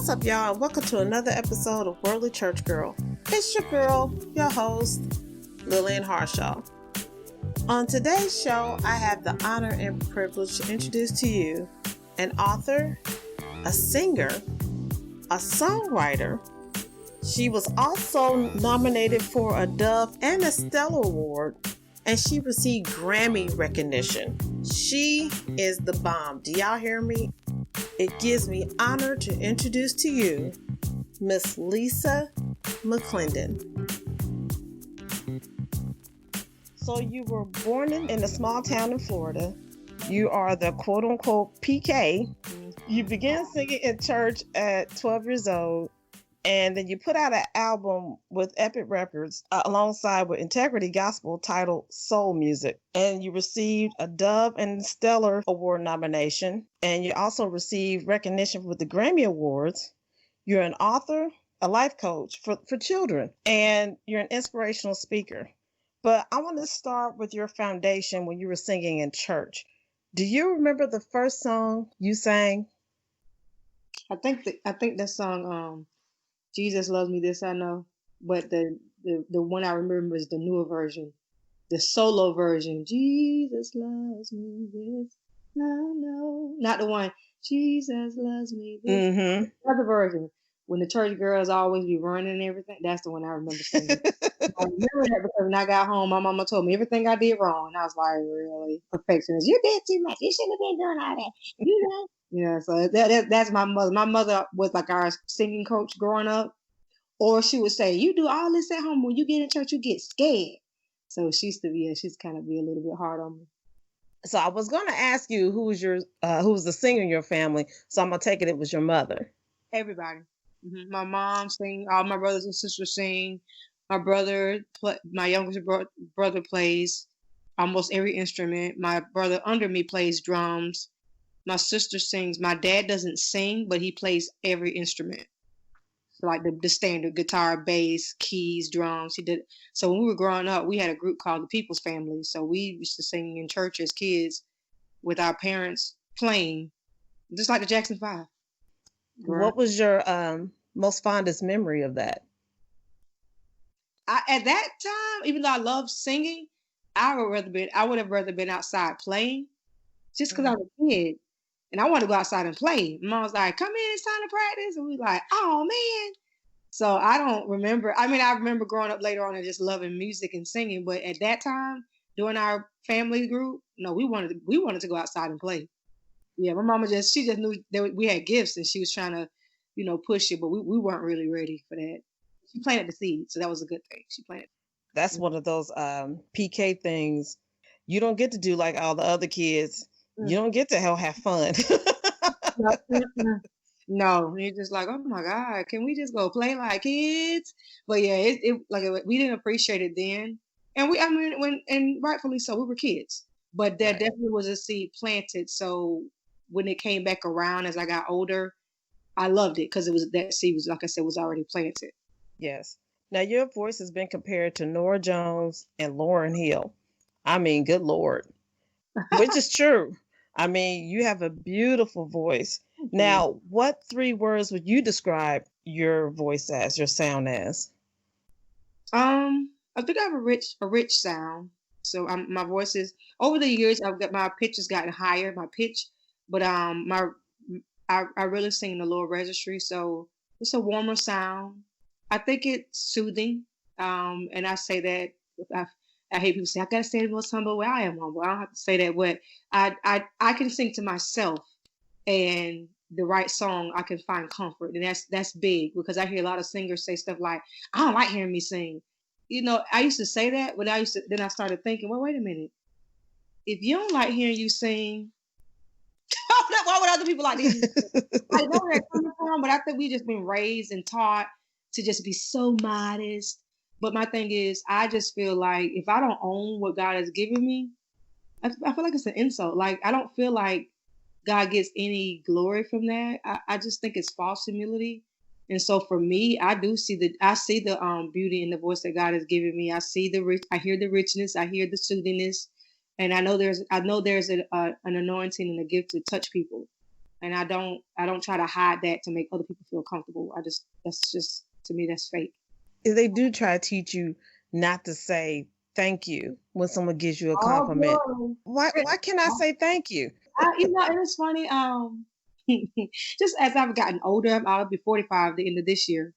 What's up, y'all, and welcome to another episode of Worldly Church Girl. It's your girl, your host, Lillian Harshaw. On today's show, I have the honor and privilege to introduce to you an author, a singer, a songwriter. She was also nominated for a Dove and a Stellar Award, and she received Grammy recognition. She is the bomb. Do y'all hear me? It gives me honor to introduce to you Miss Lisa McClendon. So you were born in a small town in Florida. You are the quote-unquote PK. You began singing in church at 12 years old, and then you put out an album with Epic Records alongside with Integrity Gospel titled Soul Music. And you received a Dove and Stellar Award nomination. And you also received recognition with the Grammy Awards. You're an author, a life coach for children, and you're an inspirational speaker. But I want to start with your foundation when you were singing in church. Do you remember the first song you sang? I think that song, Jesus Loves Me, This I Know. But the one I remember is the newer version, the solo version. Jesus loves me, this I know. Not the one, Jesus loves me, this. Mm-hmm. Other version. When the church girls always be running and everything, that's the one I remember singing. I remember that because when I got home, my mama told me everything I did wrong. And I was like, really? Perfectionist. You did too much. You shouldn't have been doing all that. You know? Yeah, so that's my mother. My mother was like our singing coach growing up. Or she would say, you do all this at home. When you get in church, you get scared. So she's kind of be a little bit hard on me. So I was going to ask you who was the singer in your family. So I'm going to take it was your mother. Everybody. Mm-hmm. My mom sing. All my brothers and sisters sing. My youngest brother plays almost every instrument. My brother under me plays drums. My sister sings. My dad doesn't sing, but he plays every instrument. So like the standard guitar, bass, keys, drums. He did. So when we were growing up, we had a group called the People's Family. So we used to sing in church as kids with our parents playing, just like the Jackson 5. What was your most fondest memory of that? At that time, even though I loved singing, I would have rather been outside playing, just because I was a kid and I wanted to go outside and play. Mom was like, "Come in, it's time to practice," and we were like, "Oh man!" So I don't remember. I mean, I remember growing up later on and just loving music and singing, but at that time, during our family group, no, we wanted to go outside and play. Yeah, my mama she just knew that we had gifts and she was trying to, push it, but we weren't really ready for that. She planted the seed, so that was a good thing. She planted. That's one of those PK things you don't get to do like all the other kids. You don't get to have fun. No, you're just like, oh my God, can we just go play like kids? But yeah, we didn't appreciate it then, and rightfully so, we were kids. But there definitely was a seed planted. So when it came back around as I got older, I loved it because that seed was, like I said, was already planted. Yes. Now your voice has been compared to Norah Jones and Lauryn Hill. I mean, good Lord, which is true. I mean, you have a beautiful voice. Mm-hmm. Now, what 3 words would you describe your voice as, your sound as? I think I have a rich sound. So my voice is, over the years, my pitch has gotten higher, my pitch, but I really sing in the lower registry, so it's a warmer sound. I think it's soothing, and I say that I hate people say I gotta say it most humble way. I am humble. I don't have to say that, but I can sing to myself, and the right song I can find comfort, and that's big because I hear a lot of singers say stuff like, I don't like hearing me sing. I used to say that, but then I started thinking, well, wait a minute. If you don't like hearing you sing, why would other people like to hear you sing? I know where they're coming from, but I think we just been raised and taught to just be so modest. But my thing is, I just feel like if I don't own what God has given me, I feel like it's an insult. Like, I don't feel like God gets any glory from that. I just think it's false humility. And so for me, I see the beauty in the voice that God has given me. I hear the richness, I hear the soothingness, and I know there's an anointing and a gift to touch people. and I don't try to hide that to make other people feel comfortable. That's just, to me, that's fake. They do try to teach you not to say thank you when someone gives you a Oh, compliment. boy. Why can't I say thank you? And it's funny. Just as I've gotten older, I'll be 45 the end of this year.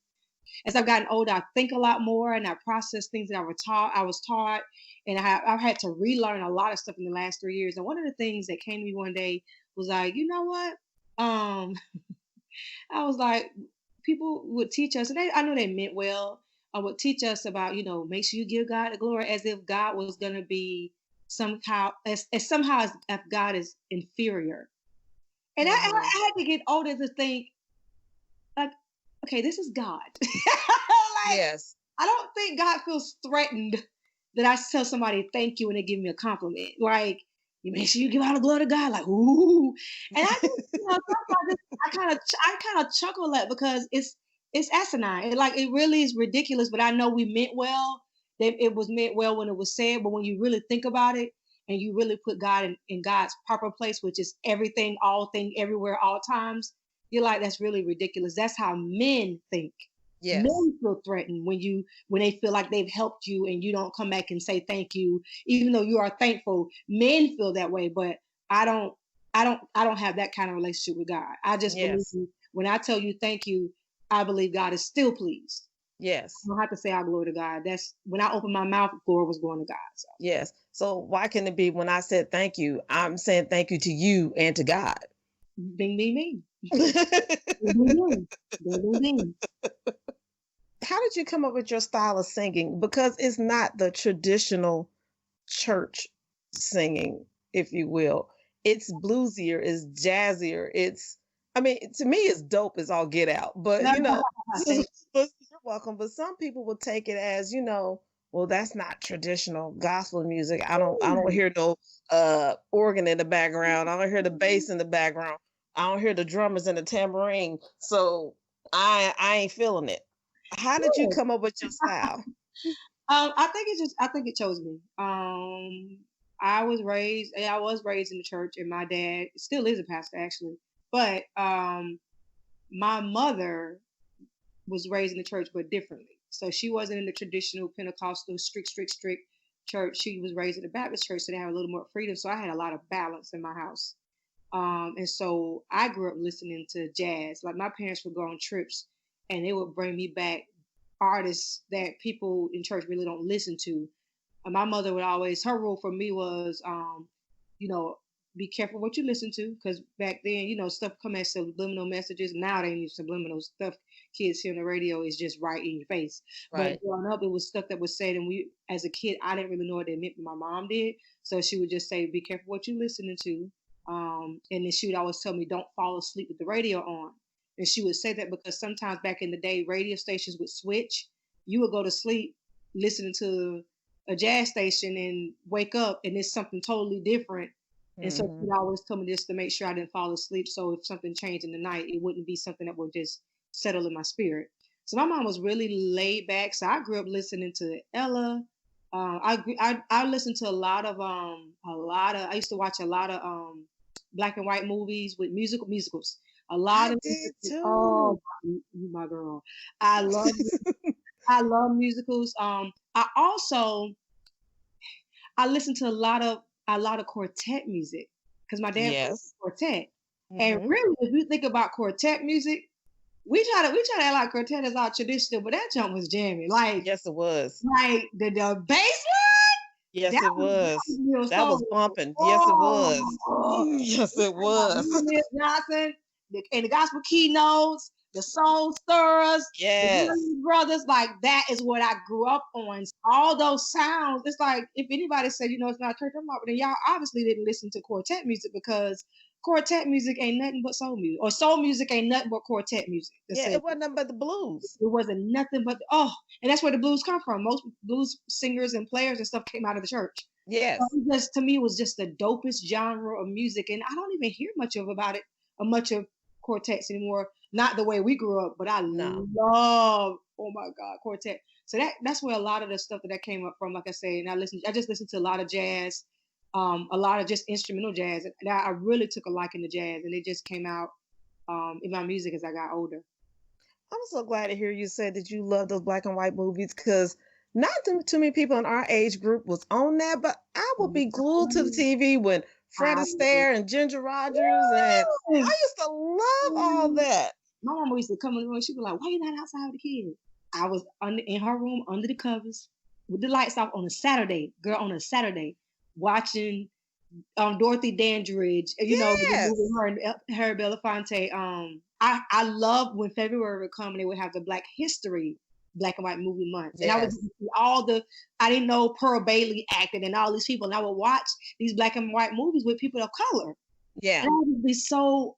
As I've gotten older, I think a lot more and I process things that I was taught, and I've had to relearn a lot of stuff in the last 3 years. And one of the things that came to me one day was like, you know what? I was like, people would teach us, and I know they meant well. I would teach us about, make sure you give God the glory, as if God was gonna be somehow as if God is inferior. And I had to get older to think, like, okay, this is God. Like, Yes. I don't think God feels threatened that I tell somebody thank you and they give me a compliment. Like, you make sure you give all the glory to God. Like, ooh. And I just, sometimes I kind of chuckle at, because it's asinine. It really is ridiculous. But I know we meant well. That it was meant well when it was said. But when you really think about it, and you really put God in God's proper place, which is everything, all thing, everywhere, all times, you're like, that's really ridiculous. That's how men think. Yes. Men feel threatened when they feel like they've helped you and you don't come back and say thank you, even though you are thankful. Men feel that way, but I don't have that kind of relationship with God. I just believe when I tell you thank you, I believe God is still pleased. Yes. I don't have to say our glory to God. That's when I open my mouth, glory was going to God. So. Yes. So why can it be when I said thank you, I'm saying thank you to you and to God? Bing, bing, bing. Bing, bing, bing. How did you come up with your style of singing? Because it's not the traditional church singing, if you will. It's bluesier, it's jazzier. To me, it's dope as all get out. But but you're welcome. But some people will take it as, well, that's not traditional gospel music. I don't hear no organ in the background. I don't hear the bass in the background. I don't hear the drummers and the tambourine. So I ain't feeling it. How did you come up with your style? I think it chose me. I was raised in the church, and my dad still is a pastor, actually. But my mother was raised in the church, but differently. So she wasn't in the traditional Pentecostal strict church. She was raised in a Baptist church, so they have a little more freedom. So I had a lot of balance in my house. And so I grew up listening to jazz. Like, my parents would go on trips, and they would bring me back artists that people in church really don't listen to. And my mother would always, her rule for me was, be careful what you listen to, because back then, stuff come as subliminal messages. Now they use subliminal stuff. Kids hear on the radio is just right in your face. Right. But growing up, it was stuff that was said, and as a kid, I didn't really know what it meant, but my mom did. So she would just say, "Be careful what you're listening to," and then she would always tell me, "Don't fall asleep with the radio on." And she would say that because sometimes back in the day, radio stations would switch. You would go to sleep listening to a jazz station and wake up, and it's something totally different. And so she always told me this to make sure I didn't fall asleep. So if something changed in the night, it wouldn't be something that would just settle in my spirit. So my mom was really laid back. So I grew up listening to Ella. I listened to a lot of. I used to watch a lot of black and white movies with musicals. A lot of did too. Oh, you my girl. I love musicals. I listen to a lot of quartet music, because my dad plays quartet. And really, if you think about quartet music, we try to act like quartet is our traditional, but that jump was jamming. Like, yes, it was. Like the bass line. Yes, it was. That was bumping. Yes, it was. Yes, it was. Johnson and the gospel keynotes, the soul stirrers, yes, the brothers. Like, that is what I grew up on. All those sounds. It's like, if anybody said, it's not church, I'm like, then y'all obviously didn't listen to quartet music, because quartet music ain't nothing but soul music, or soul music ain't nothing but quartet music. It wasn't nothing but the blues. It wasn't nothing but and that's where the blues come from. Most blues singers and players and stuff came out of the church. Yes. So to me, it was just the dopest genre of music, and I don't even hear much of quartets anymore. Not the way we grew up, but I love, oh my God, quartet. So that's where a lot of the stuff that came up from. Like I say, and I just listened to a lot of jazz, a lot of just instrumental jazz, and I really took a liking to jazz, and it just came out in my music as I got older. I'm so glad to hear you say that you love those black and white movies because not too many people in our age group was on that, but I would be glued to the TV when Fred I Astaire and Ginger Rogers, and Yes. I used to love all that. My mama used to come in the room. She'd be like, "Why you not outside with the kids?" I was in her room under the covers with the lights off on a Saturday, girl, on a Saturday, watching Dorothy Dandridge. You know, the movie Yes, her and her Belafonte. I love when February would come and they would have the Black History black and white movie months, and I would yes, see all the. I didn't know Pearl Bailey acted and all these people, and I would watch these black and white movies with people of color. yeah, And I would be so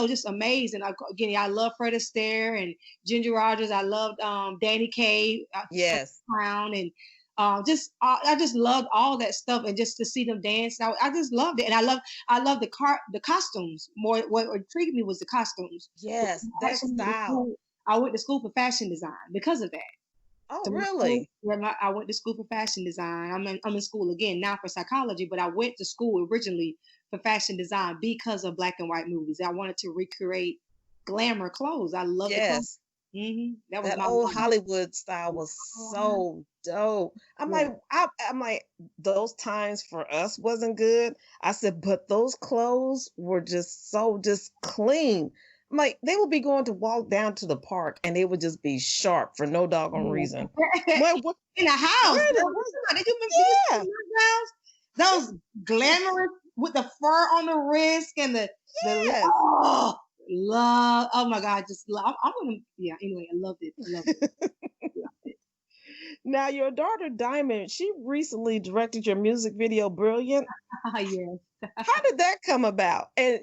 just amazed. And again, I love Fred Astaire and Ginger Rogers. I loved Danny Kaye, yes, Crown, and I just loved all that stuff. And just to see them dance, I just loved it. And I love the costumes more. What intrigued me was the costumes. yes, that Actually, style. I went to school for fashion design because of that. Oh, So really? I went to school for fashion design. I'm in school again now for psychology, but I went to school originally for fashion design because of black and white movies. I wanted to recreate glamour clothes. I love the clothes. Yes. That was That my old Hollywood style was so dope. yeah. I'm like, those times for us wasn't good. I said, but those clothes were just clean. I'm like, they would be going to walk down to the park and they would just be sharp for no doggone reason. What, In a house. where did, Did you see yeah, my house? Those glamorous with the fur on the wrist and the yes. love. Oh my God, just love. I'm gonna anyway, I loved it. I loved it. Now, your daughter Diamond, she recently directed your music video Brilliant. Yes. How did that come about? And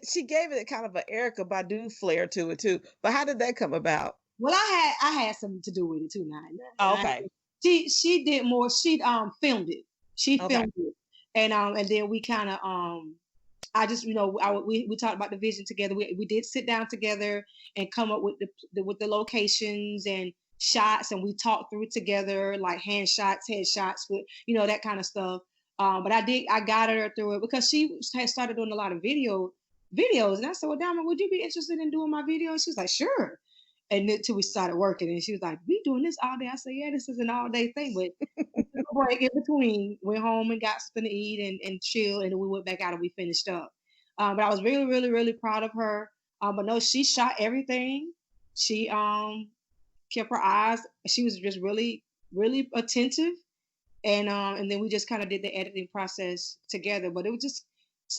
she gave it kind of an Erica Badu flair to it too. But how did that come about? Well, I had something to do with it too. Now, Oh, I, okay. she did more. She filmed it. She Okay. filmed it, and then we kind of I just we talked about the vision together. We did sit down together and come up with the locations and shots, and we talked through it together, like hand shots, head shots, with that kind of stuff. But I guided her through it because she had started doing a lot of videos, and I said, "Well, Diamond, would you be interested in doing my video?" She was like, "Sure." And until we started working, and she was like, "We doing this all day?" I said, "Yeah, this is an all day thing." But we took a break in between, went home and got something to eat and chill, and then we went back out and we finished up. But I was really, really, really proud of her. But no, she shot everything. She kept her eyes. She was just really, really attentive, and then we just kind of did the editing process together. But it was just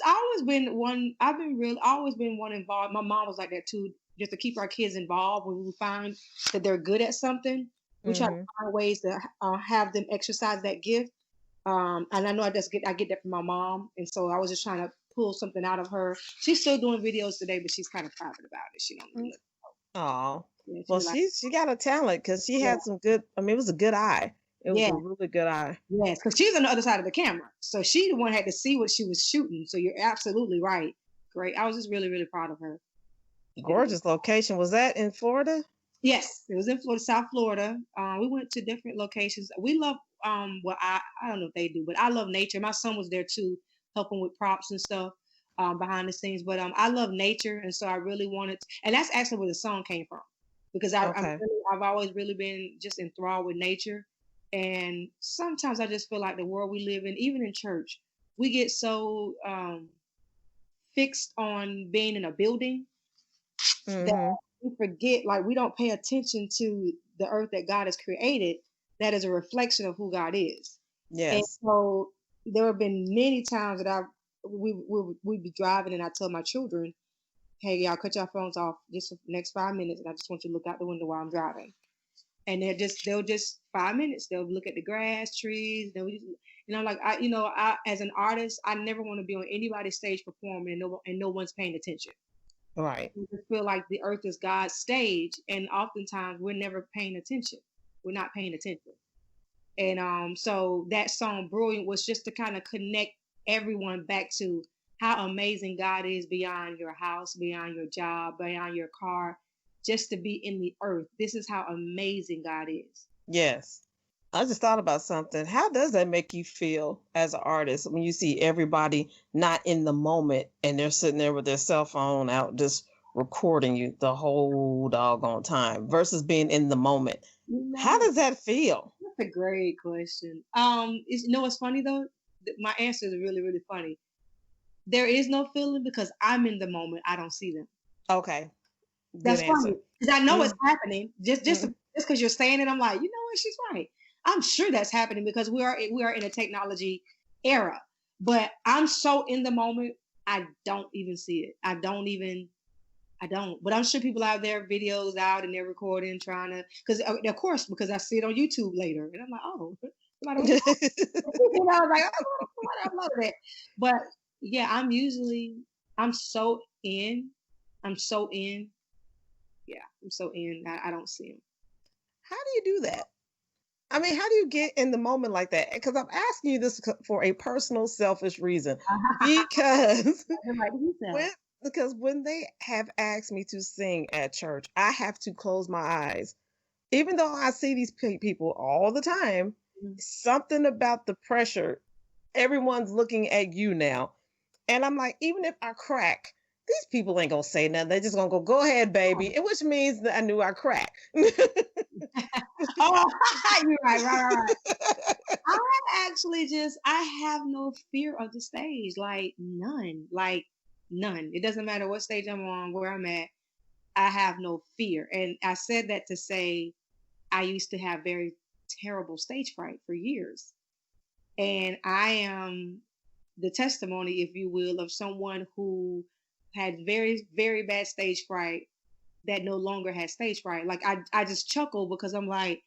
I always been one. I've been real. Always been one involved. My mom was like that too. Just to keep our kids involved when we find that they're good at something, we try to Hmm. find ways to have them exercise that gift. And I know I get that from my mom, and so I was just trying to pull something out of her. She's still doing videos today, but she's kind of private about it. She don't really look. Oh, Yeah, well, she like she got a talent because she yeah, had some good. I mean, it was a good eye. It was yeah, a really good eye. yes, because she's on the other side of the camera, so she the one had to see what she was shooting. So you're absolutely right. Great. I was just really really proud of her. And Gorgeous location. Was that in Florida? yes, it was in Florida, South Florida. We went to different locations. We love well I don't know if they do, but I love nature. My son was there too, helping with props and stuff behind the scenes. But I love nature, and so I really wanted, and that's actually where the song came from, because Okay. I've always really been just enthralled with nature, and sometimes I just feel like the world we live in, even in church, we get so fixed on being in a building that Hmm. we forget, like we don't pay attention to the earth that God has created, that is a reflection of who God is. And Yes. so there have been many times that we'd be driving and I tell my children, "Hey, y'all, cut your phones off just for the next 5 minutes, and I just want you to look out the window while I'm driving." And they'll just 5 minutes, they'll look at the grass, trees, they'll just, like I as an artist, I never want to be on anybody's stage performing and no one's paying attention. Right. We just feel like the earth is God's stage, and oftentimes we're never paying attention. We're not paying attention. And so that song Brilliant was just to kind of connect everyone back to how amazing God is beyond your house, beyond your job, beyond your car, just to be in the earth. This is how amazing God is. Yes. I just thought about something. How does that make you feel as an artist when you see everybody not in the moment and they're sitting there with their cell phone out just recording you the whole doggone time versus being in the moment. You How know, does that feel? that's a great question. You know what's funny though? My answer is really, really funny. There is no feeling because I'm in the moment. I don't see them. Okay, good That's answer. funny because I know it's Mm, happening. Just mm. because you're saying it, I'm like, you know what? She's right. I'm sure that's happening because we are in a technology era. But I'm so in the moment, I don't even see it. I don't. But I'm sure people out there, videos out, and they're recording, trying to, because of course, because I see it on YouTube later, and I'm like, oh, somebody on YouTube. You know, I was like, oh, I love that. But yeah, I'm so in. I'm so in. Yeah, I'm so in. I don't see him. How do you do that? I mean, how do you get in the moment like that? Because I'm asking you this for a personal, selfish reason. Because I'm like, who's when that? when they have asked me to sing at church, I have to close my eyes. Even though I see these people all the time, Mhm. something about the pressure, everyone's looking at you now. And I'm like, even if I crack, these people ain't gonna say nothing. They're just gonna go ahead, baby. And which means that I knew I cracked. Oh, you're right. I actually I have no fear of the stage, like none. It doesn't matter what stage I'm on, where I'm at. I have no fear, and I said that to say I used to have very terrible stage fright for years, and I am the testimony, if you will, of someone who had very, very bad stage fright that no longer has stage fright. Like I just chuckle because I'm like,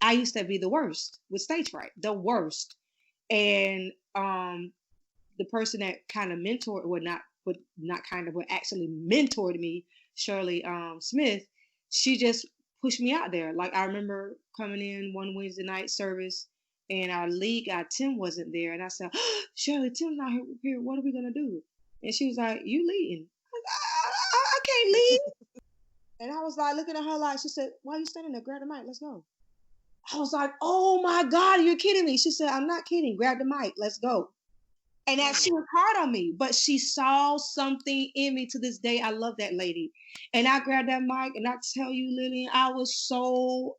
I used to be the worst with stage fright, the worst. And the person that kind of mentored, not kind of, but actually mentored me, Shirley Smith, she just pushed me out there. Like I remember coming in one Wednesday night service, and our lead guy Tim wasn't there, and I said, oh, Shirley, Tim's not here. What are we gonna do? And she was like, "You leading?" I can't lead. And I was like looking at her like, she said, "Why are you standing there? Grab the mic. Let's go." I was like, "Oh my God, you're kidding me." She said, "I'm not kidding. Grab the mic. Let's go." And that she was hard on me, but she saw something in me. To this day. I love that lady. And I grabbed that mic, and I tell you, Lillian, I was so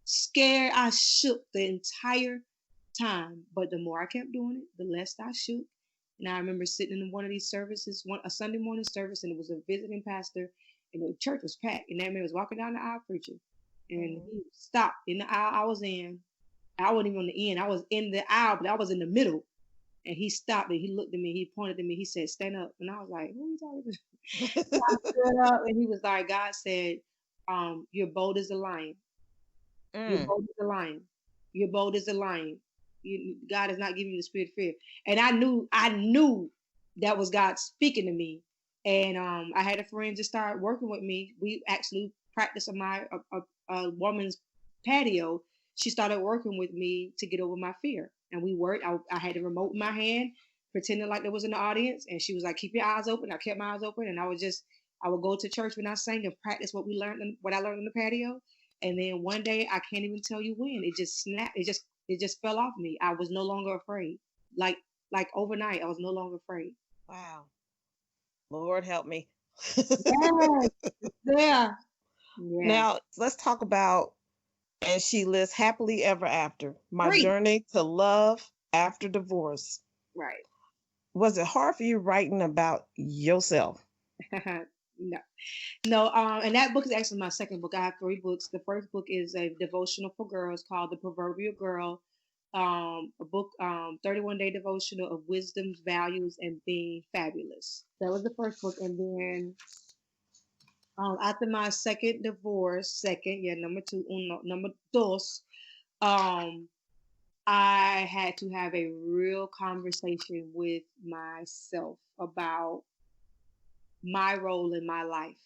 scared. I shook the entire time. But the more I kept doing it, the less I shook. And I remember sitting in one of these services, a Sunday morning service, and it was a visiting pastor, and the church was packed. And that man was walking down the aisle preaching. And he stopped in the aisle I was in. I wasn't even on the end. I was in the aisle, but I was in the middle. And he stopped and he looked at me. He pointed at me. He said, "Stand up." And I was like, "Who are you talking to?" So I stood up, and he was like, "God said, you're bold as a lion. You're Mm. bold as a lion. You're bold as a lion. God is not giving you the spirit of fear." And I knew that was God speaking to me. And I had a friend just start working with me. We actually practiced on a woman's patio. She started working with me to get over my fear. And we worked. I had the remote in my hand, pretending like there was an audience. And she was like, "Keep your eyes open." I kept my eyes open, and I would go to church when I sang and practice what I learned on the patio. And then one day, I can't even tell you when, it just snapped. It just fell off me. I was no longer afraid. Like like overnight, I was no longer afraid. Wow. Lord help me. Yes, yeah, yeah. Now, let's talk about And She Lives Happily Ever After, My Free. Journey to Love After Divorce. Right. Was it hard for you writing about yourself? No, no. And that book is actually my second book. I have three books. The first book is a devotional for girls called The Proverbial Girl. A book, 31 day devotional of wisdom, values, and being fabulous. That was the first book, and then after my second divorce, number two, number dos, um, I had to have a real conversation with myself about my role in my life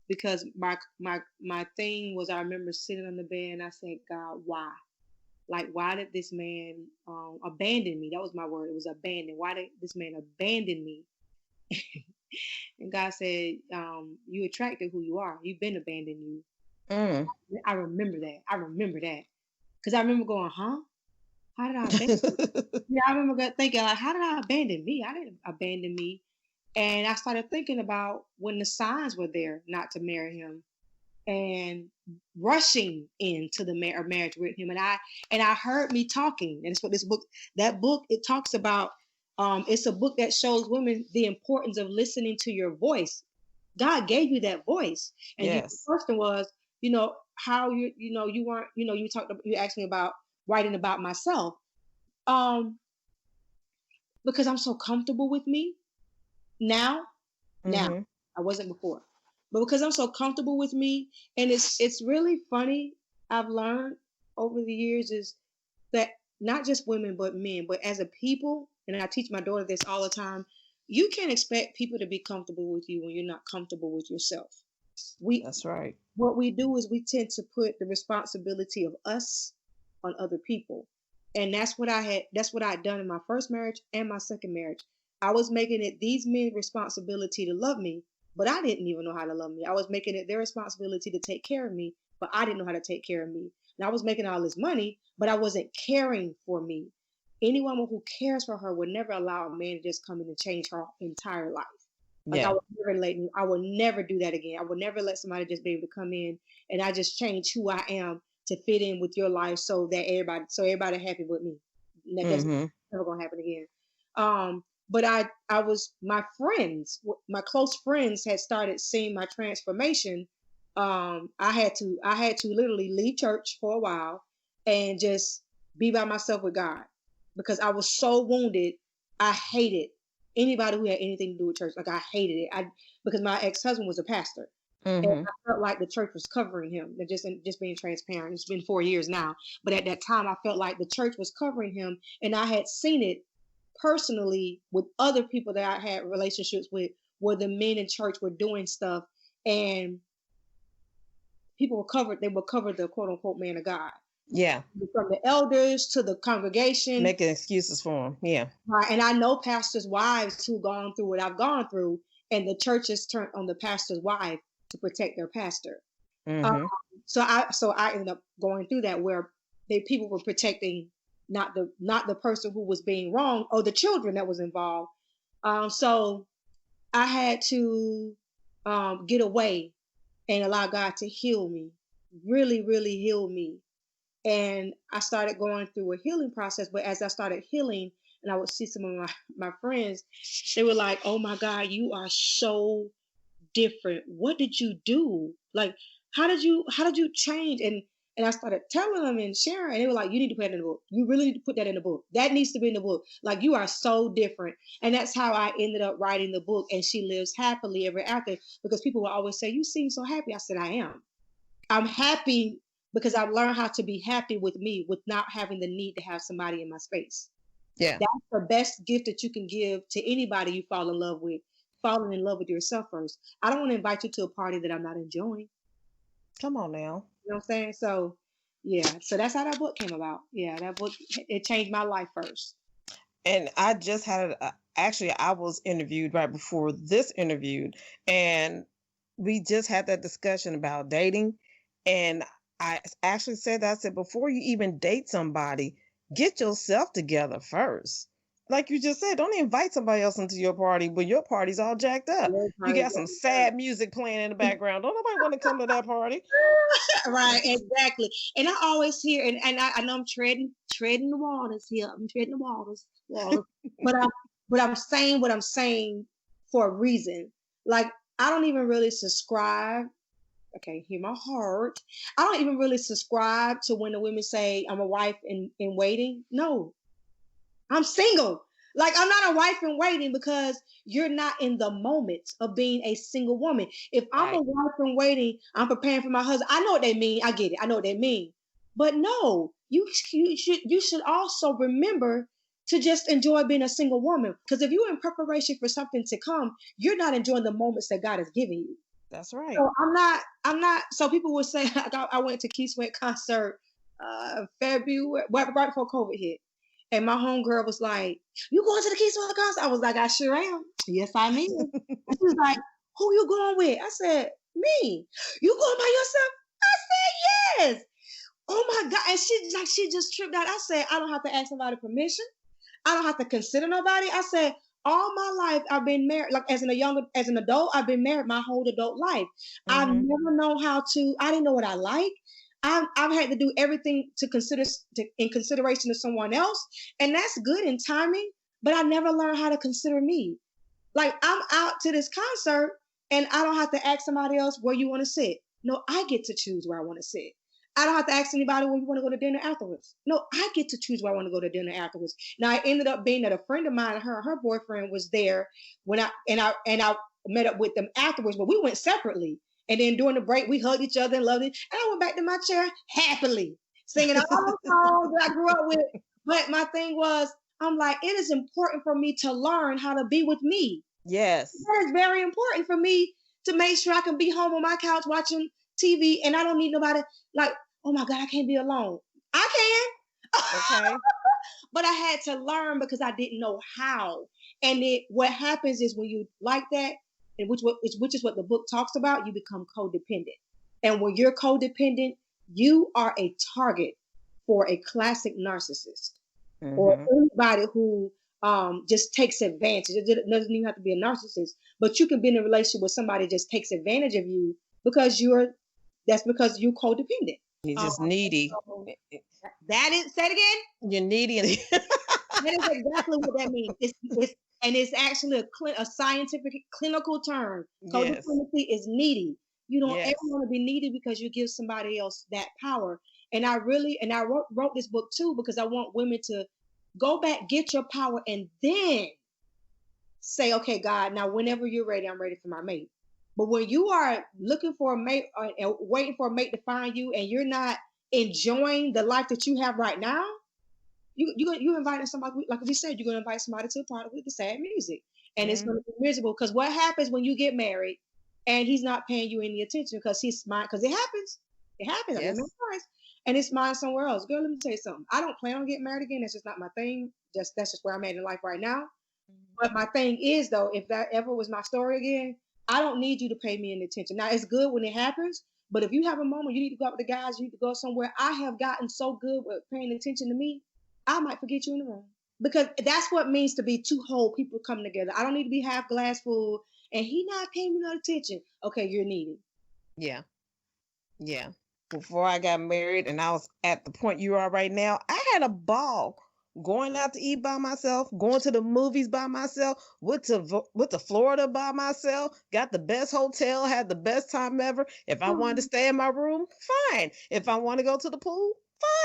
because my thing was, I remember sitting on the bed and I said, "God, why? Like, why did this man abandon me?" That was my word. It was abandon. Why did this man abandon me? And God said, "You attracted who you are. You've been abandoned you." Mm. I remember that. I remember that because I remember going, "Huh? How did I abandon?" Yeah, I remember thinking, like, how did I abandon me? I didn't abandon me. And I started thinking about when the signs were there not to marry him, and rushing into the marriage with him. And I heard me talking, and it's what this book, that book, it talks about. It's a book that shows women the importance of listening to your voice. God gave you that voice, and the Yes. question was, how you weren't, you asked me about writing about myself, um, because I'm so comfortable with me now. Now, Mm-hmm. I wasn't before, but because I'm so comfortable with me, and it's really funny. I've learned over the years is that not just women but men, but as a people, and I teach my daughter this all the time. You can't expect people to be comfortable with you when you're not comfortable with yourself. We That's right. What we do is we tend to put the responsibility of us on other people. And that's what I had done in my first marriage and my second marriage. I was making it these men's responsibility to love me, but I didn't even know how to love me. I was making it their responsibility to take care of me, but I didn't know how to take care of me. And I was making all this money, but I wasn't caring for me. Any woman who cares for her would never allow a man to just come in and change her entire life. Like Yeah. I would never do that again. I would never let somebody just be able to come in and I just change who I am to fit in with your life so everybody happy with me. That's Mm-hmm. never gonna happen again. But I was my close friends had started seeing my transformation. I had to literally leave church for a while and just be by myself with God because I was so wounded. I hated anybody who had anything to do with church. Like I hated it. I Because my ex-husband was a pastor. And Mm-hmm. I felt like the church was covering him. And just being transparent. It's been 4 years now. But at that time I felt like the church was covering him. And I had seen it personally with other people that I had relationships with where the men in church were doing stuff and they were covered the quote unquote man of God. Yeah. From the elders to the congregation. Making excuses for him. Yeah. Right. And I know pastors' wives who gone through what I've gone through, and the churches turned on the pastor's wife to protect their pastor. Um, Mm-hmm. so I ended up going through that where people were protecting not the person who was being wrong or the children that was involved. So I had to get away and allow God to heal me, really, really heal me. And I started going through a healing process. But as I started healing, and I would see some of my friends, they were like, "Oh my God, you are so different. What did you do? Like, how did you change?" And I started telling them and sharing, and they were like, "You need to put that in the book. You really need to put that in the book. That needs to be in the book. Like, you are so different." And that's how I ended up writing the book. And she lives happily ever after because people will always say, "You seem so happy." I said, "I am. I'm happy because I've learned how to be happy with me, with not having the need to have somebody in my space." Yeah. That's the best gift that you can give to anybody you fall in love with. Falling in love with yourself first. I don't want to invite you to a party that I'm not enjoying. Come on now. You know what I'm saying? So, yeah. So that's how that book came about. Yeah, that book, it changed my life first. And I just had actually I was interviewed right before this interview, and we just had that discussion about dating, and I actually said that I said before you even date somebody, get yourself together first. Like you just said, don't invite somebody else into your party when your party's all jacked up. You got some sad music playing in the background. Don't nobody want to come to that party. Right, exactly. And I always hear, and I know I'm treading the waters here. I'm treading the waters. But I'm saying what I'm saying for a reason. Like I don't even really subscribe. Okay, hear my heart. I don't even really subscribe to when the women say I'm a wife in waiting. No, I'm single. Like I'm not a wife in waiting because you're not in the moment of being a single woman. If I'm a Right. wife in waiting, I'm preparing for my husband. I know what they mean. I get it. I know what they mean. But no, you should also remember to just enjoy being a single woman. Because if you're in preparation for something to come, you're not enjoying the moments that God has given you. That's right. So I'm not. So people would say I went to Keith Sweat concert February right before COVID hit, and my homegirl was like, "You going to the Keith Sweat concert?" I was like, "I sure am. Yes, I am." And she was like, "Who you going with?" I said, "Me." "You going by yourself?" I said, "Yes." Oh my God! And she just tripped out. I said, "I don't have to ask somebody permission. I don't have to consider nobody." I said, All my life I've been married. Like as an adult, I've been married my whole adult life. I've Mm-hmm. never known how to. I didn't know what I like. I've had to do everything in consideration of someone else, and that's good in timing. But I never learned how to consider me. Like I'm out to this concert, and I don't have to ask somebody else where you want to sit. No, I get to choose where I want to sit. I don't have to ask anybody where you want to go to dinner afterwards. No, I get to choose where I want to go to dinner afterwards. Now it ended up being that a friend of mine, her boyfriend was there when I met up with them afterwards, but we went separately. And then during the break, we hugged each other and loved it. And I went back to my chair happily, singing all the songs that I grew up with. But my thing was, I'm like, it is important for me to learn how to be with me. Yes. That is very important for me to make sure I can be home on my couch watching TV and I don't need nobody like, oh my God, I can't be alone. I can. Okay. But I had to learn because I didn't know how. And what happens is when you like that, and which is what the book talks about, you become codependent. And when you're codependent, you are a target for a classic narcissist or Mm-hmm. anybody who just takes advantage. It doesn't even have to be a narcissist, but you can be in a relationship with somebody that just takes advantage of you because that's because you're codependent. You're Um, just needy. so that is, say it again. You're needy. That is exactly what that means. And it's actually a scientific clinical term. Yes. Codependency is needy. You don't ever Yes. want to be needy because you give somebody else that power. And I wrote this book too because I want women to go back, get your power, and then say, okay, God, now whenever you're ready, I'm ready for my mate. But when you are looking for a mate and waiting for a mate to find you, and you're not enjoying the life that you have right now, you inviting somebody, like we said, you're gonna invite somebody to a party with the sad music, and it's gonna Mm-hmm. be miserable. Because what happens when you get married and he's not paying you any attention because he's smart? Because it happens. I've been married Yes. twice, and it's mine somewhere else. Girl, let me tell you something. I don't plan on getting married again. That's just not my thing. That's just where I'm at in life right now. But my thing is though, if that ever was my story again, I don't need you to pay me any attention. Now it's good when it happens, but if you have a moment you need to go out with the guys, you need to go somewhere. I have gotten so good with paying attention to me, I might forget you in the room. Because that's what it means to be two whole people coming together. I don't need to be half glass full and he not paying me no attention. Okay, you're needy. Yeah. Yeah. Before I got married and I was at the point you are right now, I had a ball going out to eat by myself, going to the movies by myself, went to Florida by myself, got the best hotel, had the best time ever. If I wanted to stay in my room, fine. If I want to go to the pool,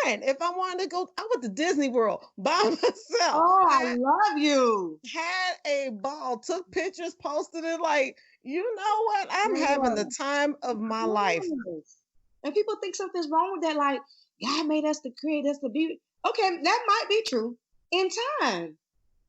fine. If I wanted to go, I went to Disney World by myself. Oh, I love you. Had a ball, took pictures, posted it like, you know what? I'm having the time of my life. Yes. And people think something's wrong with that, like God made us to create us to be. Okay, that might be true in time.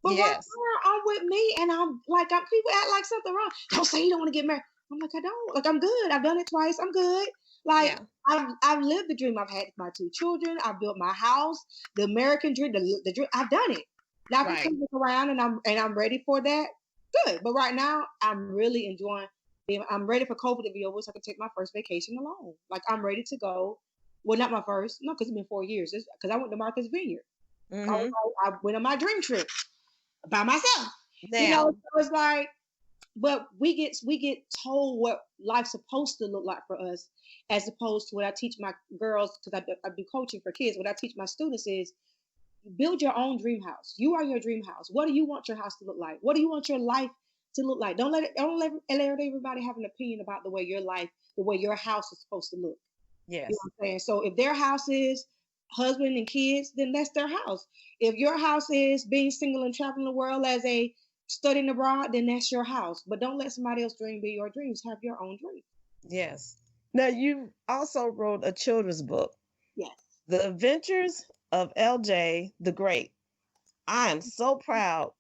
But right Yes. now, I'm with me, and people act like something wrong. Don't say you don't want to get married. I'm like, I don't. Like, I'm good. I've done it twice. I'm good. Like, Yeah. I've lived the dream. I've had my two children. I've built my house. The American dream. The dream. I've done it. Now I can Right. come back around, and I'm ready for that. Good. But right now, I'm really enjoying. I'm ready for COVID to be over, so I can take my first vacation alone. Like, I'm ready to go. Well, not my first. No, because it's been 4 years. Because I went to Martha's Vineyard. Mm-hmm. I went on my dream trip by myself. Now, So it's like, but we get told what life's supposed to look like for us, as opposed to what I teach my girls, because I do coaching for kids. What I teach my students is build your own dream house. You are your dream house. What do you want your house to look like? What do you want your life to look like? Don't let everybody have an opinion about the way your house is supposed to look. You know yes. what I'm saying? So if their house is husband and kids, then that's their house. If your house is being single and traveling the world as a studying abroad, then that's your house. But don't let somebody else's dream be your dreams. Have your own dream. Yes. Now, you also wrote a children's book, Yes. The Adventures of LJ the Great. I am so proud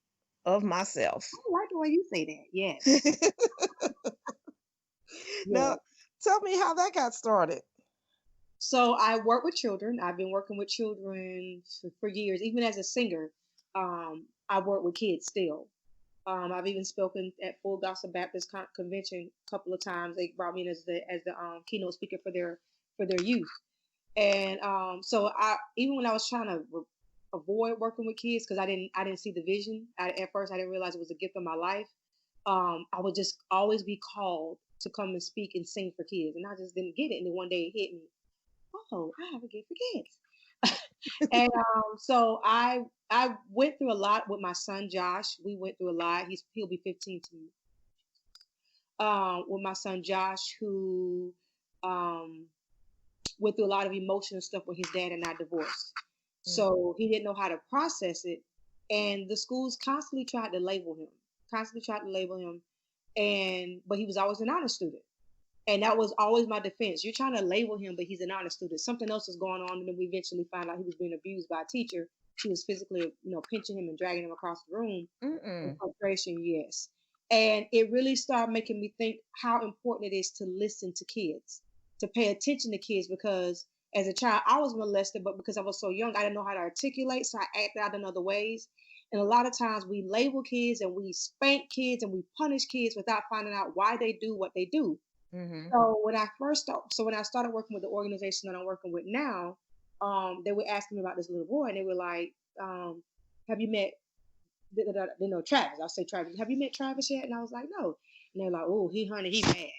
of myself. I like the way you say that. Yes. Now, Yes. tell me how that got started. So I work with children. I've been working with children for years. Even as a singer, I work with kids still. I've even spoken at Full Gospel Baptist Convention a couple of times. They brought me in as the keynote speaker for their youth. And so I even when I was trying to avoid working with kids because I didn't see the vision. At first, I didn't realize it was a gift of my life. I would just always be called to come and speak and sing for kids, and I just didn't get it. And then one day it hit me. Oh, I have a gift for kids. And so I went through a lot with my son Josh. We went through a lot. He'll be 15 to me. With my son Josh, who um, went through a lot of emotional stuff with his dad and I divorced. So he didn't know how to process it, and the schools constantly tried to label him, and but he was always an honor student. And that was always my defense. You're trying to label him, but he's an honor student. Something else is going on, and then we eventually find out he was being abused by a teacher. She was physically, pinching him and dragging him across the room. Frustration, yes. And it really started making me think how important it is to listen to kids, to pay attention to kids, because as a child, I was molested, but because I was so young, I didn't know how to articulate, so I acted out in other ways. And a lot of times we label kids and we spank kids and we punish kids without finding out why they do what they do. So when I started working with the organization that I'm working with now, they were asking me about this little boy, and they were like, "Have you met, Travis?" I'll say Travis. "Have you met Travis yet?" And I was like, "No." And they're like, "Oh, honey, he bad."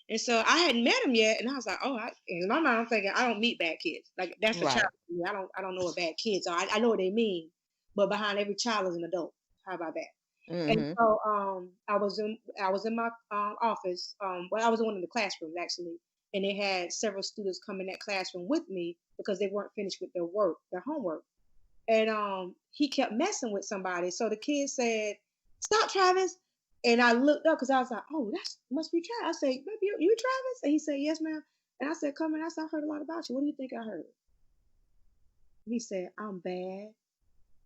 And so I hadn't met him yet, and I was like, "Oh," in my mind I'm thinking, I don't meet bad kids. Like that's the child. I don't know what bad kids are. I know what they mean, but behind every child is an adult. How about that? And so I was in my office. Well, I was in one of the classrooms actually, and they had several students come in that classroom with me because they weren't finished with their homework. And he kept messing with somebody. So the kid said, "Stop, Travis." And I looked up because I was like, "Oh, that must be Travis." I said, "Baby, you Travis?" And he said, "Yes, ma'am." And I said, "Come in." I said, "I heard a lot about you. What do you think I heard?" He said, "I'm bad."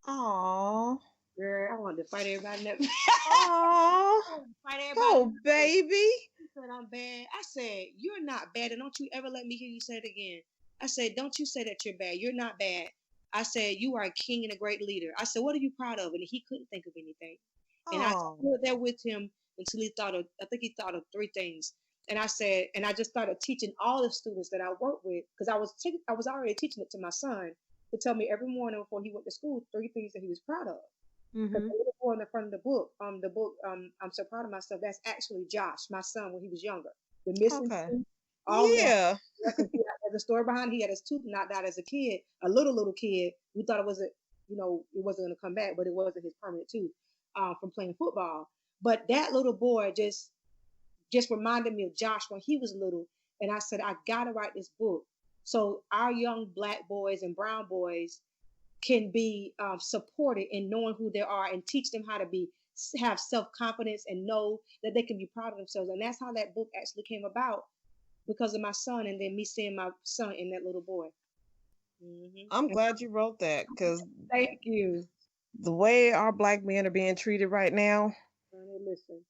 Aw. Girl, I wanted to fight everybody in that. Aw. Fight everybody. Oh, baby. He said, "I'm bad." I said, "You're not bad, and don't you ever let me hear you say it again." I said, "Don't you say that you're bad. You're not bad." I said, "You are a king and a great leader." I said, "What are you proud of?" And he couldn't think of anything. And I Oh. stood there with him until I think he thought of three things. And I said, and I just started teaching all the students that I work with, because I was already teaching it to my son, to tell me every morning before he went to school three things that he was proud of. Because the little boy in the front of the book, I'm so proud of myself. That's actually Josh, my son, when he was younger. The missing Okay. tooth, all of that. Yeah. There's a story behind it. He had his tooth knocked out as a kid, a little kid. We thought it wasn't going to come back, but it wasn't his permanent tooth from playing football. But that little boy just reminded me of Josh when he was little. And I said, I got to write this book so our young Black boys and brown boys can be supported in knowing who they are, and teach them how to have self-confidence and know that they can be proud of themselves. And that's how that book actually came about, because of my son, and then me seeing my son in that little boy. I'm glad you wrote that, because Thank you. the way our Black men are being treated right now. Honey, listen,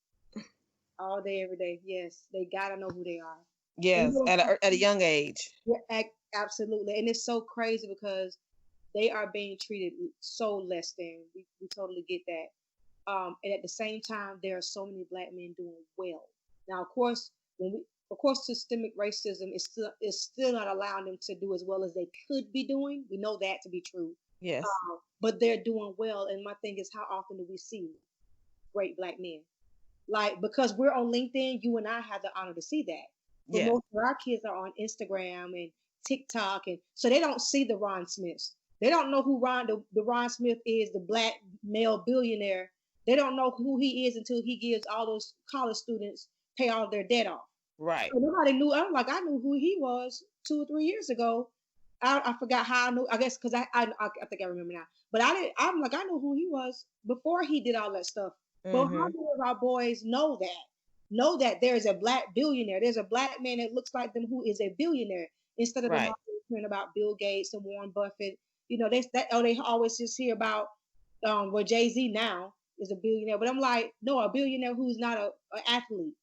all day, every day. Yes, they gotta know who they are. Yes, And, at a young age. yeah, absolutely. And it's so crazy because they are being treated so less than. We totally get that. And at the same time, there are so many Black men doing well. Now, of course, systemic racism is still not allowing them to do as well as they could be doing. We know that to be true. Yes. But they're doing well. And my thing is, how often do we see great Black men? Like, because we're on LinkedIn, you and I have the honor to see that. But Yeah. most of our kids are on Instagram and TikTok, and so they don't see the Ron Smiths. They don't know who the Ron Smith is, the Black male billionaire. They don't know who he is until he gives all those college students pay all their debt off. Right. So nobody knew. I knew who he was 2 or 3 years ago. I forgot how I knew. I guess because I think I remember now. But I didn't. I knew who he was before he did all that stuff. But how many of our boys know that? Know that there's a Black billionaire. There's a Black man that looks like them who is a billionaire, instead of them hearing about Bill Gates and Warren Buffett. They always just hear about where Jay-Z now is a billionaire. But I'm like, no, a billionaire who's not an athlete.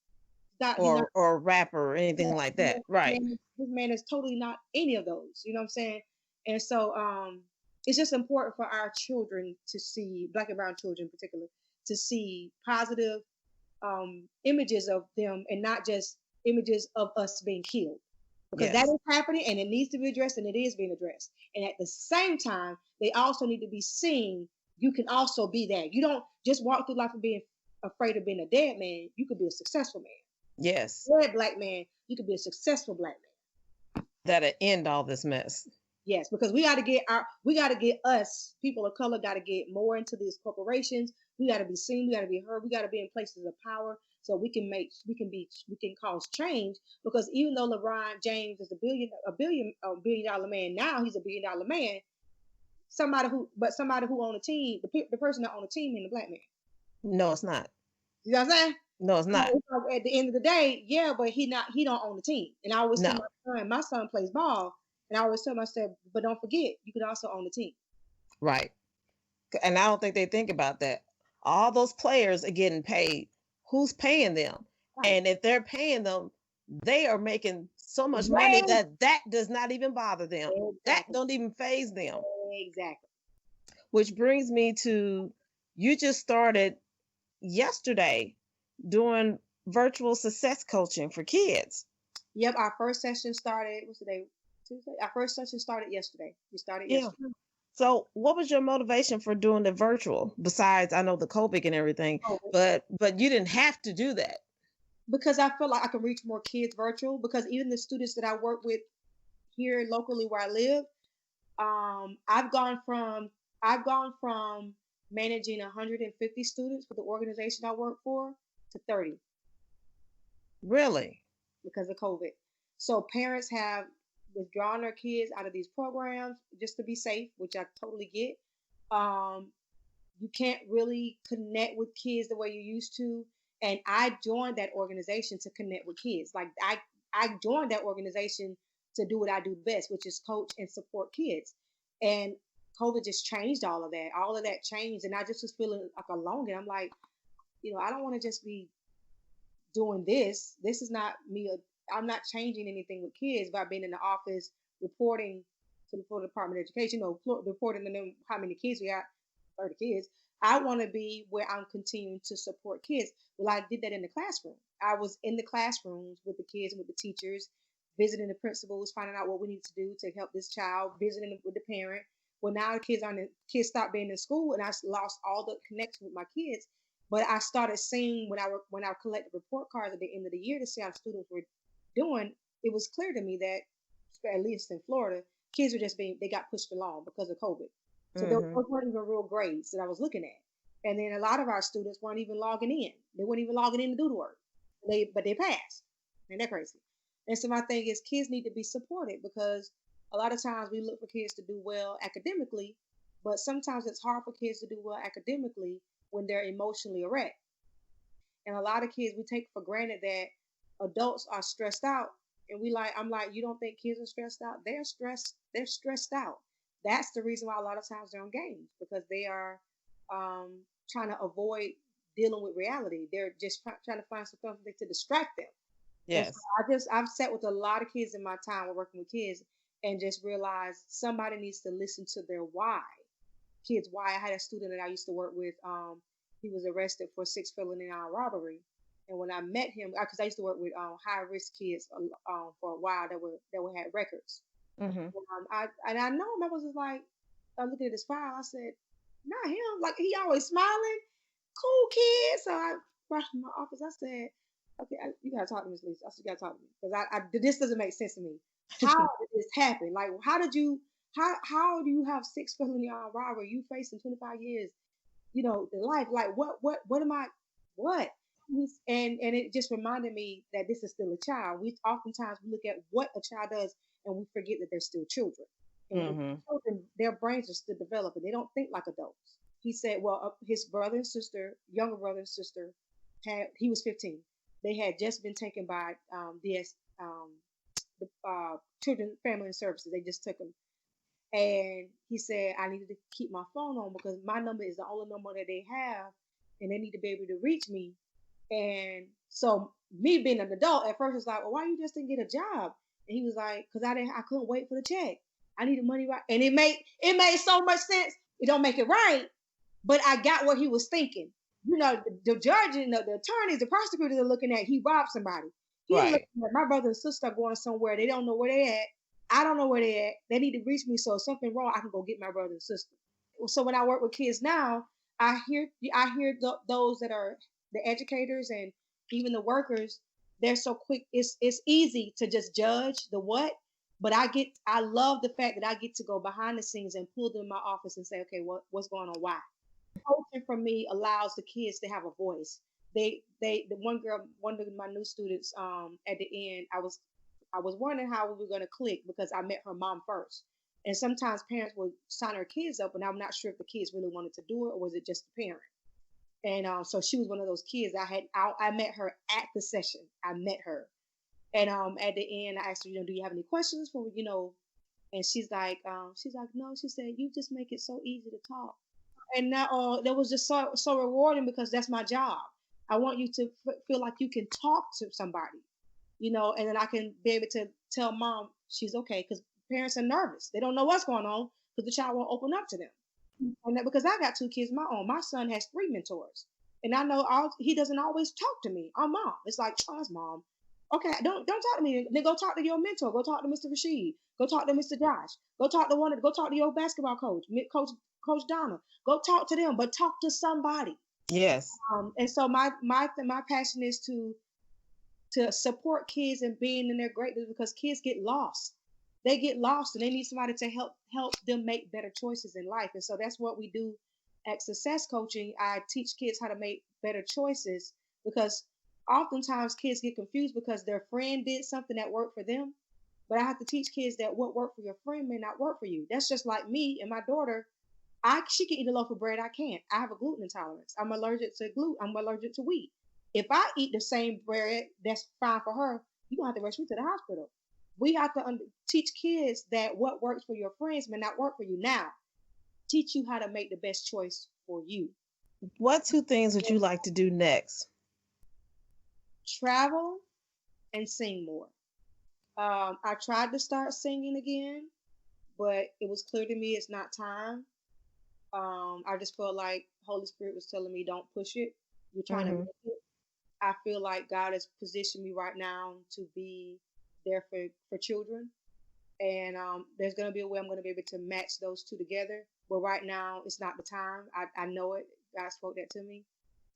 Or a rapper or anything like that. Right. This man is totally not any of those. You know what I'm saying? And so it's just important for our children to see, Black and brown children in particular, to see positive images of them, and not just images of us being killed. because that Yes. is happening and it needs to be addressed and it is being addressed. And at the same time, they also need to be seen. You can also be that. You don't just walk through life and being afraid of being a dead man. You could be a successful man. Yes. Dead black man, you could be a successful black man. That'll end all this mess. Yes, because we got to get us people of color got to get more into these corporations. We got to be seen, we got to be heard, we got to be in places of power so we can cause change. Because even though LeBron James is a billion dollar man now, he's a $1 billion man. Somebody who on a team, the person that on the team ain't a black man. No, it's not. You know what I'm saying? No, it's not. So at the end of the day, yeah, but he don't own the team. And I always tell No. my son plays ball, and I always tell him, I said, but don't forget, you could also own the team. Right. And I don't think they think about that. All those players are getting paid. Who's paying them? Right. And if they're paying them, they are making so much money that does not even bother them. Exactly. That don't even faze them. Exactly. Which brings me to, you just started yesterday doing virtual success coaching for kids. Yep, our first session started, what's today? Tuesday? Our first session started yesterday. We started yesterday. Yeah. So what was your motivation for doing the virtual, besides I know the COVID and everything, but you didn't have to do that? Because I feel like I can reach more kids virtual, because even the students that I work with here locally where I live, I've gone from managing 150 students for the organization I work for to 30. Really? Because of COVID. So parents have withdrawn their kids out of these programs just to be safe, which I totally get. You can't really connect with kids the way you used to. And I joined that organization to connect with kids. Like I joined that organization to do what I do best, which is coach and support kids. And COVID just changed all of that. All of that changed. And I just was feeling like alone. And I'm like, I don't want to just be doing this. This is not me. I'm not changing anything with kids by being in the office reporting to the Florida Department of Education, reporting to them how many kids we got, 30 kids. I want to be where I'm continuing to support kids. Well, I did that in the classroom. I was in the classrooms with the kids and with the teachers, visiting the principals, finding out what we need to do to help this child, visiting with the parent. Well, now the kids stopped being in school, and I lost all the connection with my kids. But I started seeing when I collected report cards at the end of the year to see how students were doing, it was clear to me that, at least in Florida, kids were they got pushed along because of COVID. So those weren't even real grades that I was looking at. And then a lot of our students weren't even logging in. They weren't even logging in to do the work. But they passed. And they're crazy. And so my thing is, kids need to be supported, because a lot of times we look for kids to do well academically, but sometimes it's hard for kids to do well academically when they're emotionally a wreck. And a lot of kids, we take for granted that adults are stressed out. And I'm like, you don't think kids are stressed out? They're stressed out. That's the reason why a lot of times they're on games, because they are trying to avoid dealing with reality. They're just trying to find something to distract them. Yes. So I've sat with a lot of kids in my time working with kids and just realized somebody needs to listen to their why. Kids' why. I had a student that I used to work with. He was arrested for 6 felony robbery. And when I met him, because I used to work with high risk kids for a while that had records. Mm-hmm. I know him. I was just like, I looked at his file. I said, not him. Like, he always smiling, cool kid. So I rushed to my office. I said, okay, you gotta talk to Miss Lisa. I said, you gotta talk to me, because this doesn't make sense to me. How did this happen? Like, how do you have 6 felony robbery? You facing 25 years, the life. Like, what am I? What? And it just reminded me that this is still a child. Oftentimes we look at what a child does and we forget that they're still children. And children, their brains are still developing. They don't think like adults. He said, well, his younger brother and sister, he was 15. They had just been taken by the Children, Family and Services. They just took them. And he said, I needed to keep my phone on because my number is the only number that they have, and they need to be able to reach me. And so me being an adult at first was like, well, why you just didn't get a job? And he was like, because I couldn't wait for the check. I needed money right. And it made so much sense. It don't make it right, but I got what he was thinking. The judge and the attorneys, the prosecutors are looking at, he robbed somebody. He's Right. looking at my brother and sister are going somewhere. They don't know where they at. I don't know where they at. They need to reach me. So if something wrong, I can go get my brother and sister. So when I work with kids now, I hear those that are the educators and even the workers. They're so quick. It's easy to just judge the what, but I love the fact that I get to go behind the scenes and pull them in my office and say, okay, what's going on? Why? Coaching for me allows the kids to have a voice. The one girl, one of my new students, at the end, I was wondering how we were going to click because I met her mom first. And sometimes parents would sign her kids up, and I'm not sure if the kids really wanted to do it or was it just the parent. And so she was one of those kids. I met her at the session. I met her, and at the end, I asked her, do you have any questions for. And she's like, no. She said, you just make it so easy to talk. And that was just so rewarding because that's my job. I want you to feel like you can talk to somebody, and then I can be able to tell mom she's okay because parents are nervous. They don't know what's going on because the child won't open up to them. And that, because I got two kids of my own. My son has three mentors, and I know he doesn't always talk to me. I'm mom. It's like, oh, that's mom. Okay, don't talk to me. Then go talk to your mentor. Go talk to Mr. Rashid. Go talk to Mr. Josh. Go talk to your basketball coach, Coach Donna. Go talk to them, but talk to somebody. Yes. And so my passion is to support kids and being in their greatness because kids get lost. They get lost and they need somebody to help them make better choices in life. And so that's what we do at Success Coaching. I teach kids how to make better choices because oftentimes kids get confused because their friend did something that worked for them. But I have to teach kids that what worked for your friend may not work for you. That's just like me and my daughter. She can eat a loaf of bread. I can't. I have a gluten intolerance. I'm allergic to gluten. I'm allergic to wheat. If I eat the same bread that's fine for her, you don't have to rush me to the hospital. We have to teach kids that what works for your friends may not work for you. Now, teach you how to make the best choice for you. What two things would you like to do next? Travel and sing more. I tried to start singing again, but it was clear to me it's not time. I just felt like Holy Spirit was telling me, don't push it. You're trying to Mm-hmm. make it. I feel like God has positioned me right now to be there for children. And there's going to be a way I'm going to be able to match those two together. But right now, it's not the time. I know it. God spoke that to me.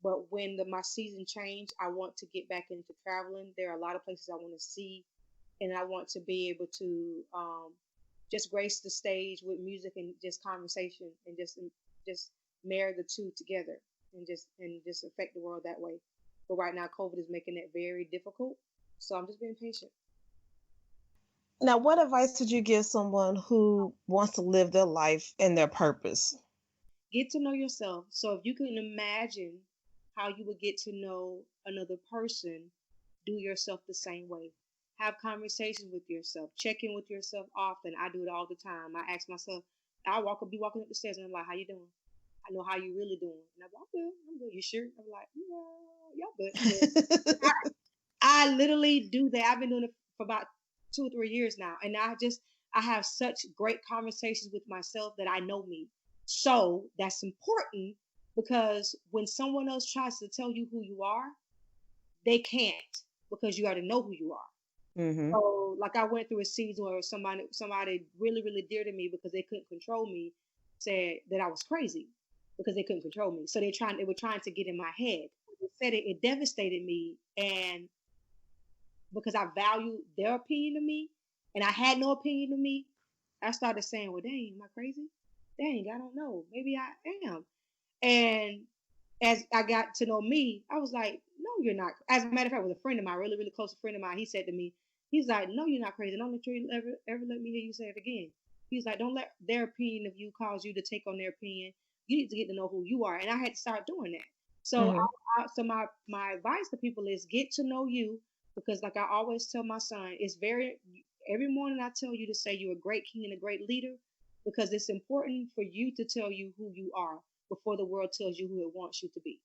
But when my season changed, I want to get back into traveling. There are a lot of places I want to see. And I want to be able to just grace the stage with music and just conversation and just marry the two together and just affect the world that way. But right now, COVID is making it very difficult. So I'm just being patient. Now, what advice would you give someone who wants to live their life and their purpose? Get to know yourself. So if you can imagine how you would get to know another person, do yourself the same way. Have conversations with yourself. Check in with yourself often. I do it all the time. I ask myself, be walking up the stairs and I'm like, how you doing? I know how you really doing. And I'm like, I'm good. You sure? I'm like, yeah, y'all good. I literally do that. I've been doing it for about 2 or 3 years now. And I have such great conversations with myself that I know me. So that's important because when someone else tries to tell you who you are, they can't because you already know who you are. Mm-hmm. So like I went through a season where somebody really, really dear to me because they couldn't control me said that I was crazy because they couldn't control me. So they were trying to get in my head. They said it devastated me and because I value their opinion of me and I had no opinion of me, I started saying, well, dang, am I crazy? Dang, I don't know. Maybe I am. And as I got to know me, I was like, no, you're not. As a matter of fact, with a friend of mine, really, really close friend of mine, he said to me, he's like, no, you're not crazy. Don't let you ever let me hear you say it again. He's like, don't let their opinion of you cause you to take on their opinion. You need to get to know who you are. And I had to start doing that. So, Mm-hmm. my advice to people is get to know you because, like I always tell my son, every morning I tell you to say you're a great king and a great leader because it's important for you to tell you who you are before the world tells you who it wants you to be.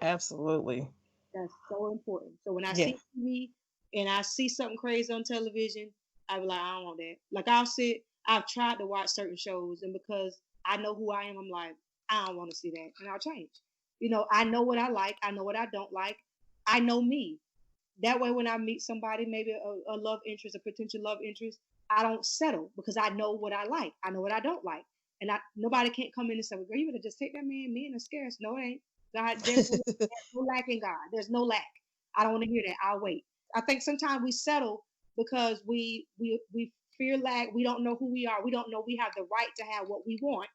Absolutely. That's so important. So when I Yeah. see TV and I see something crazy on television, I be like, I don't want that. Like I've tried to watch certain shows, and because I know who I am, I'm like, I don't want to see that, and I'll change. I know what I like, I know what I don't like, I know me. That way, when I meet somebody, maybe a love interest, a potential love interest, I don't settle because I know what I like. I know what I don't like. And nobody can't come in and say, well, girl, you better just take that man. Men are scarce. No, it ain't. God, there's no lack in God. There's no lack. I don't want to hear that. I'll wait. I think sometimes we settle because we fear lack. We don't know who we are. We don't know we have the right to have what we want.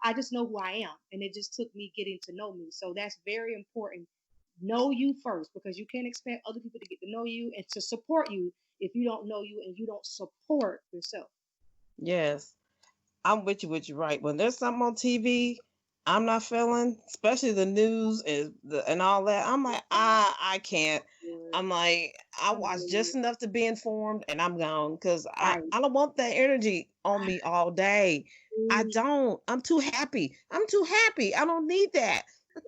I just know who I am, and it just took me getting to know me. So that's very important. Know you first, because you can't expect other people to get to know you and to support you if you don't know you and you don't support yourself. Yes. I'm with you, right. When there's something on TV I'm not feeling, especially the news and all that, I'm like, I can't. I'm like, I watch just enough to be informed and I'm gone because Right. I don't want that energy on me all day. I don't. I'm too happy. I'm too happy. I don't need that.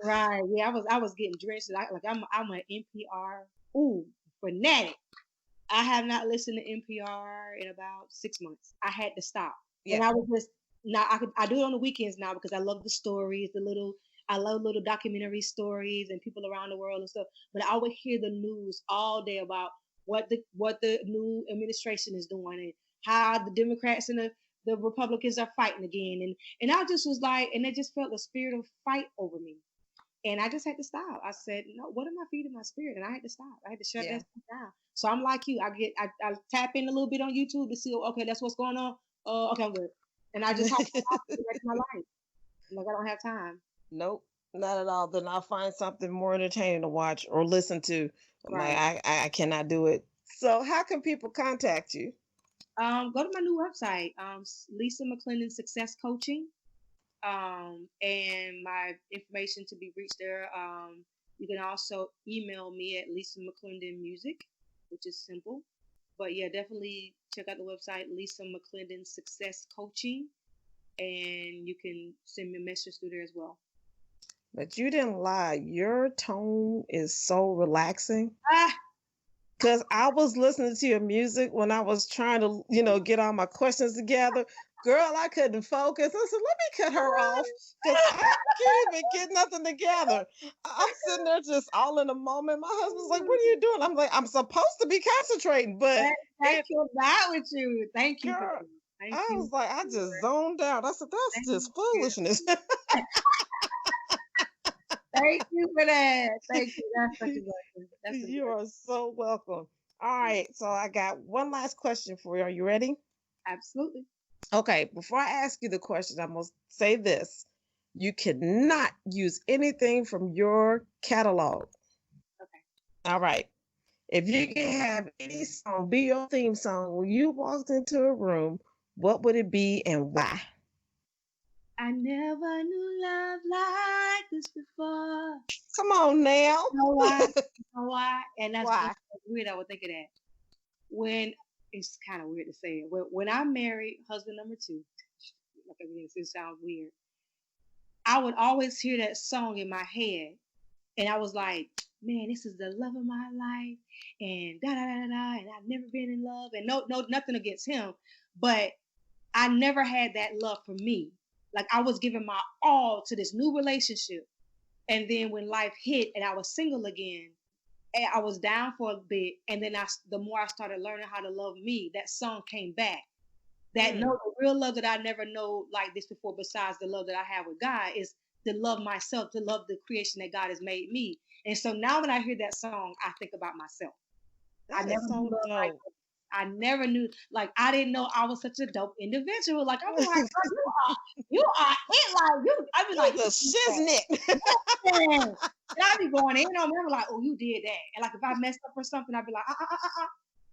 Right. Yeah, I was getting drenched. I'm an NPR fanatic. I have not listened to NPR in about 6 months. I had to stop. Yeah. And I was just now I do it on the weekends now because I love the stories, I love little documentary stories and people around the world and stuff. But I would hear the news all day about what the new administration is doing and how the Democrats and the Republicans are fighting again. And I just was like, and it just felt the spirit of fight over me. And I just had to stop. I said, no, what am I feeding my spirit? And I had to stop. I had to shut that stuff down. So I'm like you. I tap in a little bit on YouTube to see, okay, that's what's going on. Okay, I'm good. And I just have to stop the rest of my life. Like I don't have time. Nope, not at all. Then I'll find something more entertaining to watch or listen to. I'm Right. like, I cannot do it. So how can people contact you? Go to my new website, Lisa McClendon Success Coaching. And my information to be reached there. You can also email me at Lisa McClendon Music, which is simple. But yeah, definitely check out the website, Lisa McClendon Success Coaching, and you can send me a message through there as well. But you didn't lie. Your tone is so relaxing. Ah, Because I was listening to your music when I was trying to, get all my questions together. Girl, I couldn't focus. I said, let me cut her off because I can't even get nothing together. I'm sitting there just all in the moment. My husband's like, what are you doing? I'm like, I'm supposed to be concentrating, but thank you that with you. Thank you. girl, Thank I you. was like, I just zoned out. I said, that's just foolishness. Thank you for that. Thank you. That's such a blessing. You are so welcome. All right. So I got one last question for you. Are you ready? Absolutely. Okay. Before I ask you the question, I must say this. You cannot use anything from your catalog. Okay. All right. If you can have any song be your theme song when you walked into a room, what would it be and why? I never knew love like this before. Come on now. You know why? You know why? And that's Why? weird. I would think of that. When it's kind of weird to say it. When I married husband number 2, like again, it sounds weird. I would always hear that song in my head, and I was like, "Man, this is the love of my life," and da da da da da. And I've never been in love, and no, nothing against him, but I never had that love for me. Like I was giving my all to this new relationship. And then when life hit and I was single again, and I was down for a bit. And then the more I started learning how to love me, that song came back. That no, the real love that I never know like this before, besides the love that I have with God, is to love myself, to love the creation that God has made me. And so now when I hear that song, I think about myself. I That never is so knew love like dope. this. I never knew, like, I didn't know I was such a dope individual. Like, I was like, "Girl, you are it, like, you," I be You're like, the shiznit. and I be going in on them like, oh, you did that. And like if I messed up or something, I'd be like,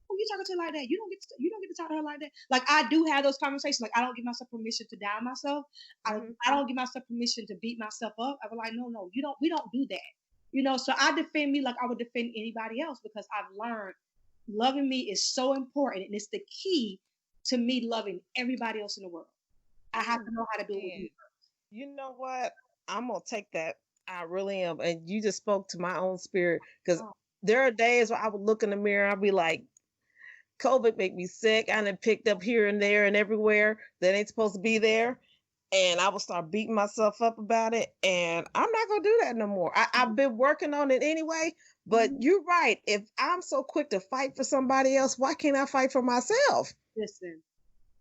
who you talking to like that? You don't get to talk to her like that. Like I do have those conversations. Like I don't give myself permission to down myself. I don't give myself permission to beat myself up. I be like, no, we don't do that. So I defend me like I would defend anybody else because I've learned loving me is so important and it's the key to me loving everybody else in the world. I have to know how to do it with me. You know what? I'm gonna take that. I really am. And you just spoke to my own spirit because there are days where I would look in the mirror, I'll be like, COVID make me sick. I done picked up here and there and everywhere that ain't supposed to be there. And I will start beating myself up about it. And I'm not gonna do that no more. I've been working on it anyway, But you're right. If I'm so quick to fight for somebody else, why can't I fight for myself? Listen.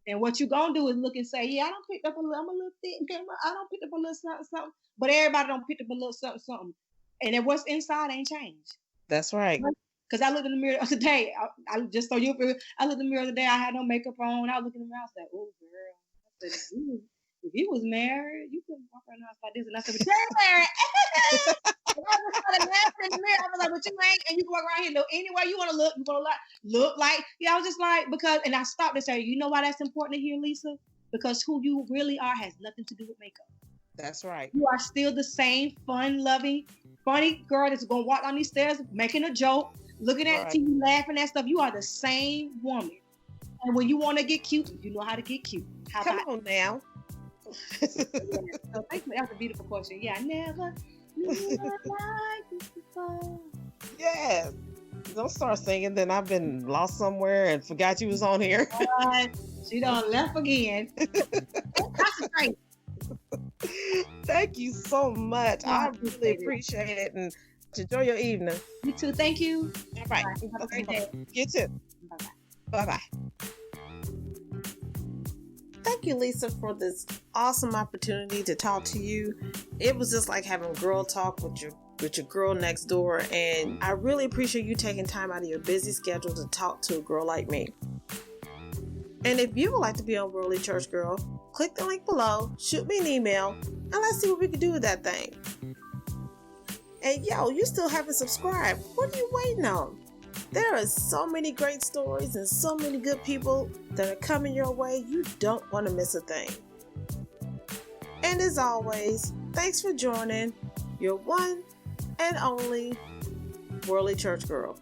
And what you gonna do is look and say, yeah, I don't pick up I'm a little thick, I don't pick up a little something, something. But everybody don't pick up a little something, something. And then what's inside ain't changed. That's right. Because I looked in the mirror the other day. I just so you feel. I looked in the mirror the other day. I had no makeup on. I was looking in the mirror. I was like, "Oh, girl." I said, if you was married, you couldn't walk around the house like this." And I said, "But you're married." I just started laughing in the mirror. I was like, "But you ain't." And you can walk around here look anywhere you want to look. You want to look like. Yeah, I was just like because. And I stopped and said, "You know why that's important to hear, Lisa? Because who you really are has nothing to do with makeup. That's right. You are still the same fun-loving, funny girl that's gonna walk down these stairs making a joke." Looking at TV, laughing at stuff, you are the same woman. And when you want to get cute, you know how to get cute. Come on now. So thank you. That was a beautiful question. Yeah, I never liked this before. Yes. Don't start singing, then I've been lost somewhere and forgot you was on here. She done left again. Concentrate. Thank you so much. I really appreciate it. And enjoy your evening. You too. Thank you. All right. Have a great day. You too. Bye-bye. Bye-bye. Thank you, Lisa, for this awesome opportunity to talk to you. It was just like having girl talk with your girl next door, and I really appreciate you taking time out of your busy schedule to talk to a girl like me. And if you would like to be on Worldly Church Girl, click the link below, shoot me an email, and let's see what we can do with that thing. And yo, you still haven't subscribed. What are you waiting on? There are so many great stories and so many good people that are coming your way. You don't want to miss a thing. And as always, thanks for joining your one and only Worldly Church Girl.